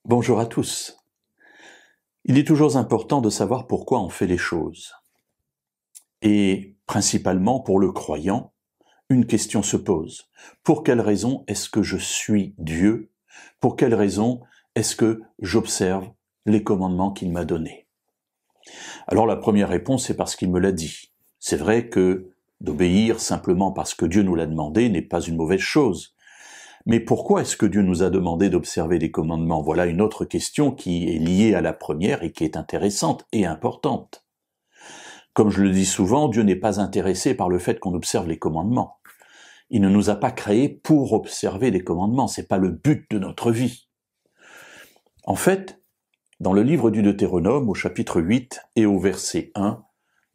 Bonjour à tous. Il est toujours important de savoir pourquoi on fait les choses. Et principalement pour le croyant, une question se pose. Pour quelle raison est-ce que je suis Dieu? Pour quelle raison est-ce que j'observe les commandements qu'il m'a donnés? Alors la première réponse, c'est parce qu'il me l'a dit. C'est vrai que d'obéir simplement parce que Dieu nous l'a demandé n'est pas une mauvaise chose. Mais pourquoi est-ce que Dieu nous a demandé d'observer les commandements? Voilà une autre question qui est liée à la première et qui est intéressante et importante. Comme je le dis souvent, Dieu n'est pas intéressé par le fait qu'on observe les commandements. Il ne nous a pas créés pour observer les commandements, c'est pas le but de notre vie. En fait, dans le livre du Deutéronome, au chapitre 8 et au verset 1,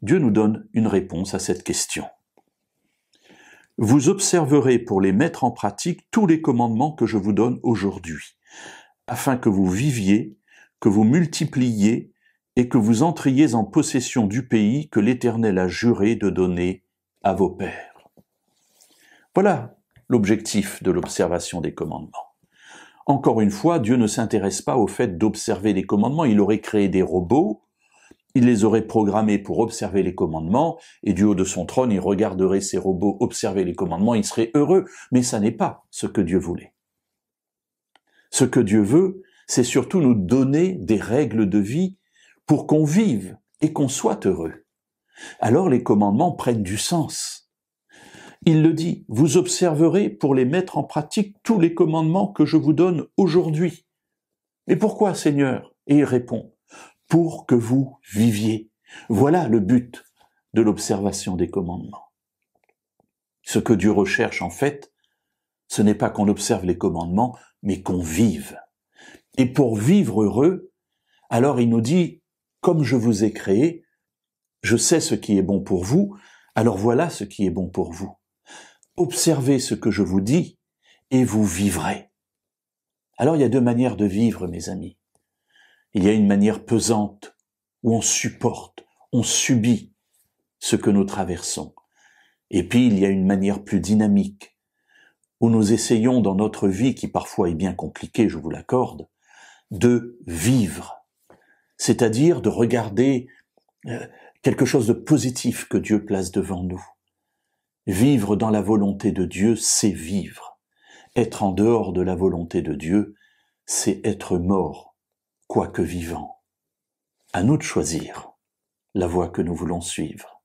Dieu nous donne une réponse à cette question. Vous observerez pour les mettre en pratique tous les commandements que je vous donne aujourd'hui, afin que vous viviez, que vous multipliiez et que vous entriez en possession du pays que l'Éternel a juré de donner à vos pères. Voilà l'objectif de l'observation des commandements. Encore une fois, Dieu ne s'intéresse pas au fait d'observer les commandements. Il aurait créé des robots, il les aurait programmés pour observer les commandements, et du haut de son trône, il regarderait ces robots observer les commandements, il serait heureux. Mais ça n'est pas ce que Dieu voulait. Ce que Dieu veut, c'est surtout nous donner des règles de vie pour qu'on vive et qu'on soit heureux. Alors les commandements prennent du sens. Il le dit, vous observerez pour les mettre en pratique tous les commandements que je vous donne aujourd'hui. Et pourquoi, Seigneur? Et il répond, pour que vous viviez. Voilà le but de l'observation des commandements. Ce que Dieu recherche en fait, ce n'est pas qu'on observe les commandements, mais qu'on vive. Et pour vivre heureux, alors il nous dit, comme je vous ai créé, je sais ce qui est bon pour vous, alors voilà ce qui est bon pour vous. Observez ce que je vous dis et vous vivrez. Alors il y a deux manières de vivre, mes amis. Il y a une manière pesante, où on supporte, on subit ce que nous traversons. Et puis il y a une manière plus dynamique, où nous essayons dans notre vie, qui parfois est bien compliquée, je vous l'accorde, de vivre. C'est-à-dire de regarder quelque chose de positif que Dieu place devant nous. Vivre dans la volonté de Dieu, c'est vivre. Être en dehors de la volonté de Dieu, c'est être mort, quoique vivant. À nous de choisir la voie que nous voulons suivre.